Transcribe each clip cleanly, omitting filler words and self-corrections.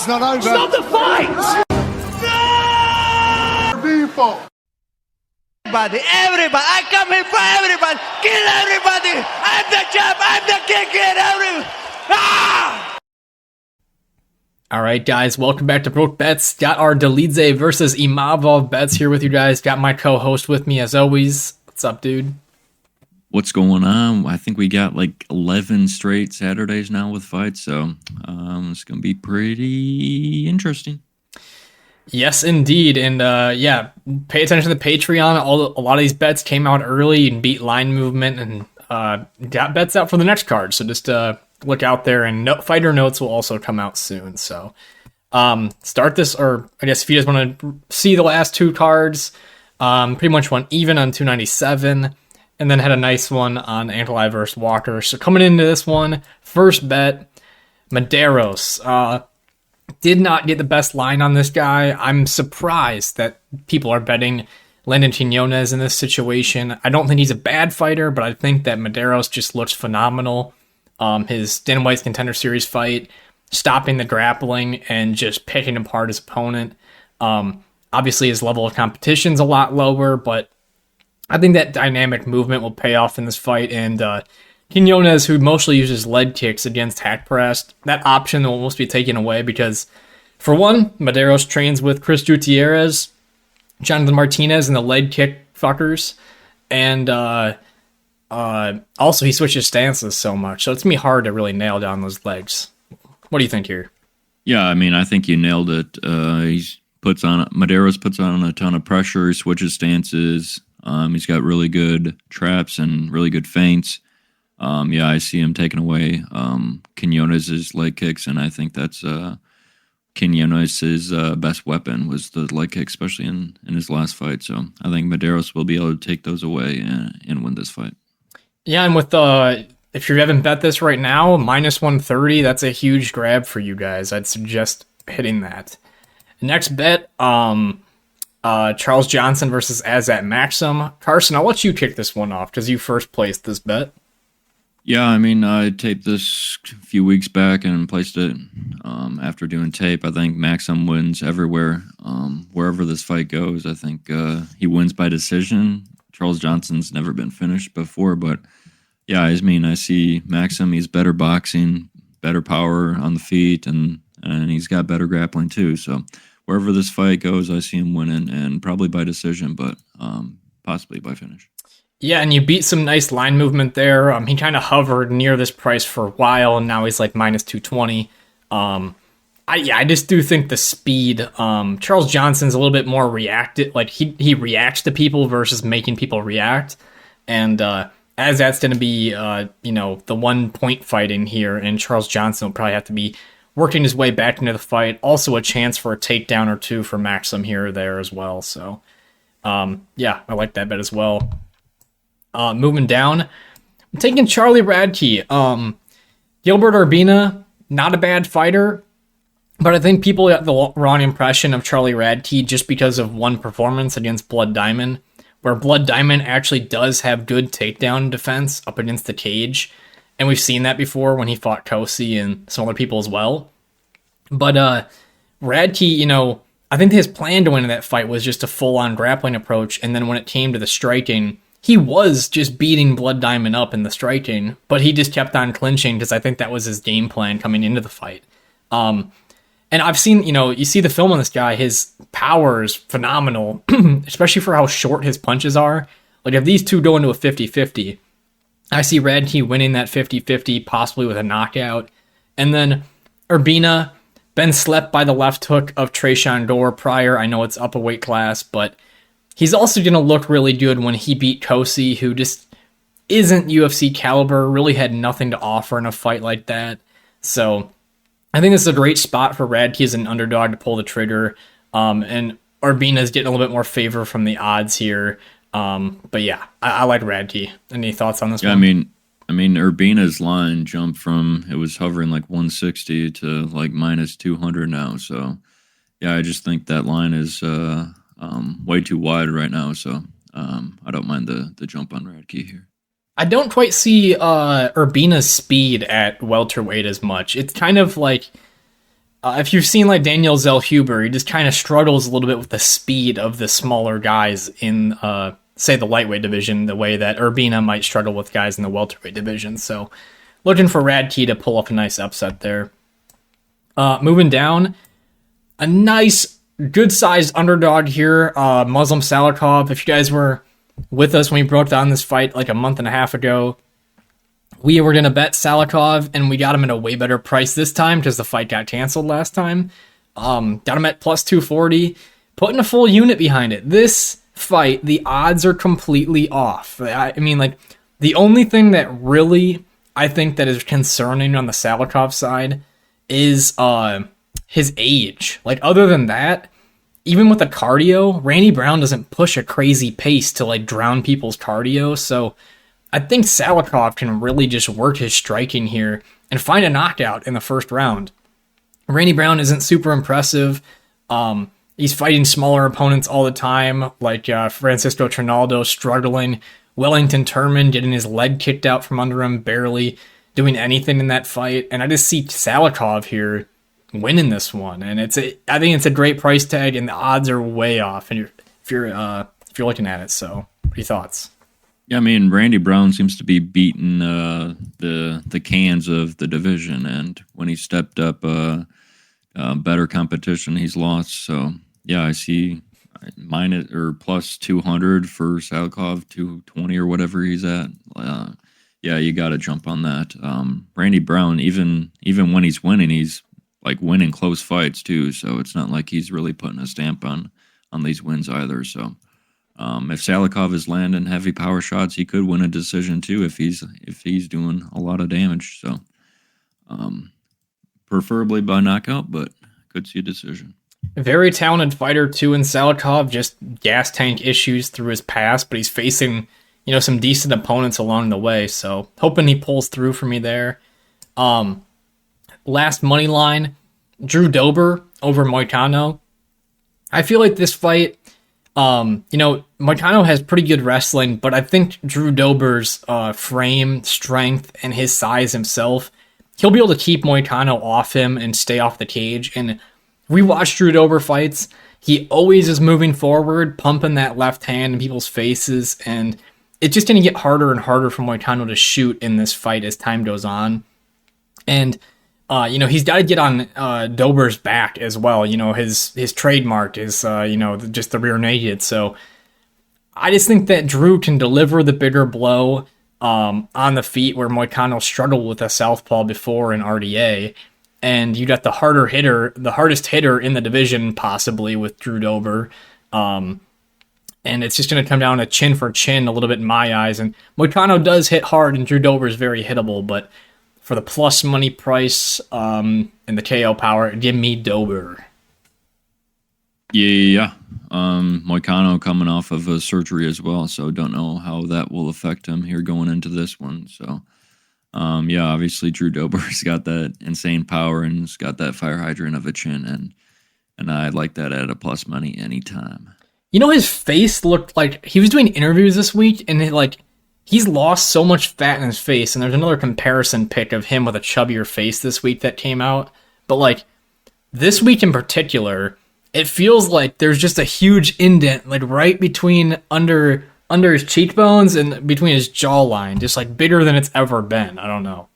fight's not over. Stop the fight! People. Everybody, I come here for everybody. Kill everybody. I'm the champ. I'm the king. Kill everybody. Ah! All right, guys, welcome back to Broke Bets. Got our Dolidze versus Imavov bets here with you guys. Got my co-host with me as always. What's up, dude? What's going on? I think we got like 11 straight Saturdays now with fights, so it's going to be pretty interesting. Yes, indeed. And yeah, pay attention to the Patreon. A lot of these bets came out early and beat line movement and got bets out for the next card. So just look out there, and fighter notes will also come out soon. So start this, or I guess if you guys want to see the last two cards, pretty much went even on 297 and then had a nice one on Antlai versus Walker. So coming into this one, first bet, Mados. Did not get the best line on this guy. I'm surprised that people are betting Landon Quinones in this situation. I don't think he's a bad fighter, but I think that Mados just looks phenomenal. His Dan White's Contender Series fight, stopping the grappling and just picking apart his opponent. Obviously, his level of competition's a lot lower, but I think that dynamic movement will pay off in this fight. And Quinones, who mostly uses leg kicks against hack press, that option will almost be taken away because, for one, Mados trains with Chris Gutierrez, Jonathan Martinez, and the leg kick fuckers, and also he switches stances so much, so it's going to be hard to really nail down those legs. What do you think here? Yeah, I mean, I think you nailed it. Mados puts on a ton of pressure, he switches stances, he's got really good traps and really good feints. Yeah, I see him taking away Quinones' leg kicks, and I think that's Quinones' best weapon was the leg kick, especially in his last fight. So I think Mados will be able to take those away and win this fight. Yeah, and with if you haven't bet this right now, minus 130, that's a huge grab for you guys. I'd suggest hitting that. Next bet, Charles Johnson versus Azat Maxum. Carson, I'll let you kick this one off because you first placed this bet. Yeah, I mean, I taped this a few weeks back and placed it after doing tape. I think Maxum wins everywhere. Wherever this fight goes, I think he wins by decision. Charles Johnson's never been finished before, but yeah, I mean, I see Maxum, he's better boxing, better power on the feet, and he's got better grappling too. So wherever this fight goes, I see him winning, and probably by decision, but possibly by finish. Yeah, and you beat some nice line movement there. He kind of hovered near this price for a while, and now he's like minus 220. I just do think the speed. Charles Johnson's a little bit more reactive. Like he reacts to people versus making people react. And as that's going to be, the 1 point fighting here, and Charles Johnson will probably have to be working his way back into the fight. Also, a chance for a takedown or two for Maxum here or there as well. So, yeah, I like that bet as well. Moving down, I'm taking Charlie Radkey. Gilbert Urbina, not a bad fighter, but I think people got the wrong impression of Charlie Radkey just because of one performance against Blood Diamond, where Blood Diamond actually does have good takedown defense up against the cage, and we've seen that before when he fought Kosi and some other people as well. But Radkey, I think his plan to win in that fight was just a full-on grappling approach, and then when it came to the striking, he was just beating Blood Diamond up in the striking, but he just kept on clinching because I think that was his game plan coming into the fight. And I've seen, you see the film on this guy, his power is phenomenal, especially for how short his punches are. Like if these two go into a 50-50, I see Radkey winning that 50-50, possibly with a knockout. And then Urbina, been slept by the left hook of Tresean Gore prior. I know it's up a weight class, but he's also going to look really good when he beat Kosi, who just isn't UFC caliber, really had nothing to offer in a fight like that. So I think this is a great spot for Radkey as an underdog to pull the trigger. And Urbina's getting a little bit more favor from the odds here. But yeah, I like Radkey. Any thoughts on this one? I mean, Urbina's line jumped from, it was hovering like 160 to like minus 200 now. So yeah, I just think that line is way too wide right now, so I don't mind the jump on Radkey here. I don't quite see Urbina's speed at welterweight as much. It's kind of like If you've seen like Daniel Zellhuber, he just kind of struggles a little bit with the speed of the smaller guys in, say, the lightweight division, the way that Urbina might struggle with guys in the welterweight division. So looking for Radkey to pull off a nice upset there. Moving down, a nice, good-sized underdog here, Muslim Salikov. If you guys were with us when we broke down this fight like a month and a half ago, we were going to bet Salikov, and we got him at a way better price this time because the fight got canceled last time. Got him at plus 240, putting a full unit behind it. This fight, the odds are completely off. I mean, like, the only thing that really, I think that is concerning on the Salikov side is his age. Like, other than that, even with the cardio, Randy Brown doesn't push a crazy pace to, like, drown people's cardio, so I think Salikov can really just work his striking here and find a knockout in the first round. Randy Brown isn't super impressive. He's fighting smaller opponents all the time, like Francisco Trinaldo struggling, Wellington Turman getting his leg kicked out from under him, barely doing anything in that fight. And I just see Salikov here winning this one. And I think it's a great price tag, and the odds are way off. And if you're looking at it, so what are your thoughts? Yeah, I mean, Randy Brown seems to be beating the cans of the division, and when he stepped up better competition, he's lost. So, yeah, I see minus or plus 200 for Salikov, 220 or whatever he's at. Yeah, you got to jump on that. Randy Brown, even when he's winning, he's like winning close fights too. So it's not like he's really putting a stamp on these wins either. So. If Salikov is landing heavy power shots, he could win a decision too if he's doing a lot of damage. So, preferably by knockout, but could see a decision. Very talented fighter too in Salikov, just gas tank issues through his past, but he's facing, some decent opponents along the way. So hoping he pulls through for me there. Last money line, Drew Dober over Moicano. I feel like this fight, Moicano has pretty good wrestling, but I think Drew Dober's frame, strength, and his size himself, he'll be able to keep Moicano off him and stay off the cage. And we watch Drew Dober fights, he always is moving forward, pumping that left hand in people's faces, and it's just going to get harder and harder for Moicano to shoot in this fight as time goes on. And he's got to get on Dober's back as well. His trademark is, just the rear naked. So I just think that Drew can deliver the bigger blow on the feet where Moicano struggled with a southpaw before in RDA. And you got the hardest hitter in the division possibly with Drew Dober. And it's just going to come down to chin for chin a little bit in my eyes. And Moicano does hit hard, and Drew Dober is very hittable, but for the plus money price and the KO power, give me Dober. Yeah. Moicano coming off of a surgery as well, so don't know how that will affect him here going into this one. So, obviously Drew Dober's got that insane power and he's got that fire hydrant of a chin, and I like that at a plus money anytime. His face looked like he was doing interviews this week, and he's lost so much fat in his face, and there's another comparison pic of him with a chubbier face this week that came out. But, this week in particular, it feels like there's just a huge indent, right between under his cheekbones and between his jawline, just, bigger than it's ever been. I don't know.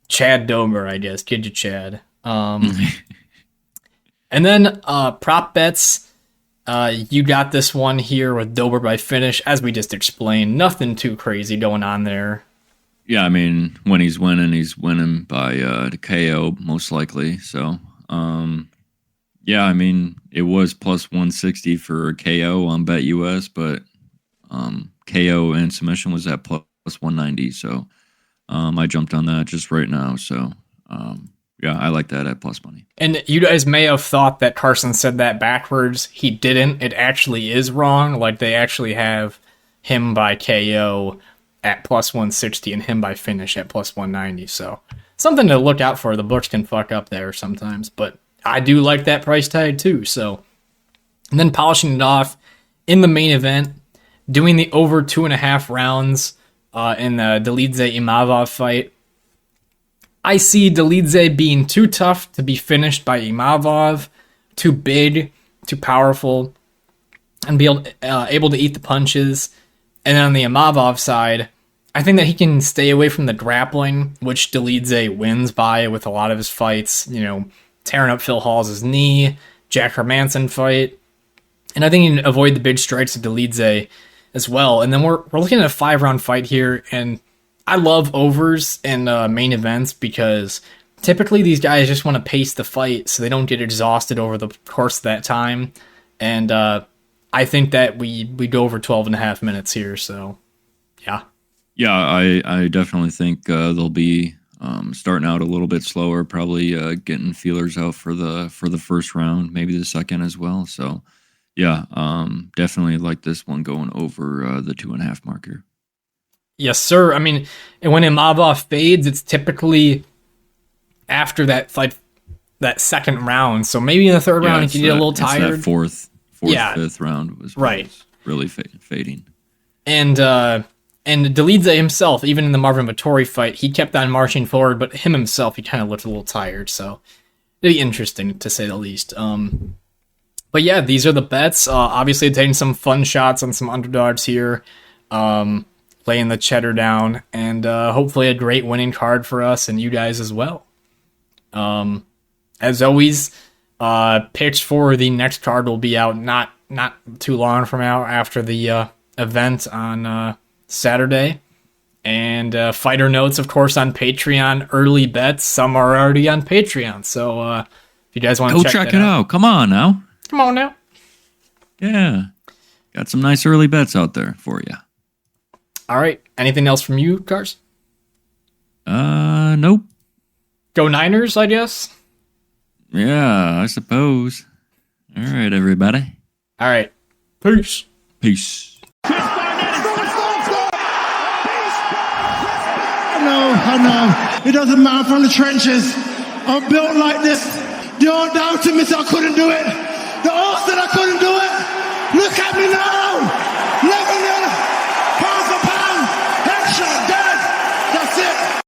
Chad Dober, I guess. Kid you, Chad. And then prop bets. You got this one here with Dober by finish, as we just explained. Nothing too crazy going on there. Yeah, I mean, when he's winning by the KO, most likely. So, I mean, it was plus 160 for KO on BetUS, but KO and submission was at plus 190. So, I jumped on that just right now. So, I like that at plus money. And you guys may have thought that Carson said that backwards. He didn't. It actually is wrong. They actually have him by KO at plus 160 and him by finish at plus 190. So something to look out for. The books can fuck up there sometimes, but I do like that price tag too. So, and then polishing it off in the main event, doing the over 2.5 rounds in the Dolidze Imavov fight. I see Dolidze being too tough to be finished by Imavov, too big, too powerful, and be able to eat the punches. And then on the Imavov side, I think that he can stay away from the grappling, which Dolidze wins by with a lot of his fights. You know, tearing up Phil Hall's knee, Jack Hermanson fight. And I think he can avoid the big strikes of Dolidze as well. And then we're looking at a 5-round fight here, and I love overs in main events because typically these guys just want to pace the fight so they don't get exhausted over the course of that time. And I think that we go over 12 and a half minutes here, so yeah. Yeah, I definitely think they'll be starting out a little bit slower, probably getting feelers out for the first round, maybe the second as well. So yeah, definitely like this one going over the 2.5 marker. Yes, sir. I mean, and when Imavov fades, it's typically after that fight, that second round. So maybe in the third round, he can get a little tired. That fourth, fifth round was right. Really fading. And Dolidze himself, even in the Marvin Vettori fight, he kept on marching forward, but him himself, he kind of looked a little tired. So it'll be interesting, to say the least. But yeah, these are the bets. Obviously, taking some fun shots on some underdogs here. Laying the cheddar down, and hopefully a great winning card for us and you guys as well. As always, picks for the next card will be out not too long from now after the event on Saturday. And fighter notes, of course, on Patreon. Early bets, some are already on Patreon. So if you guys want to check it out. Come on now. Come on now. Yeah. Got some nice early bets out there for you. All right. Anything else from you, Cars? Nope. Go Niners, I guess. Yeah, I suppose. All right, everybody. All right. Peace. Peace. I know. It doesn't matter. I'm from the trenches. I'm built like this. The old doubted me said I couldn't do it. The old said I couldn't do it. Look at me now.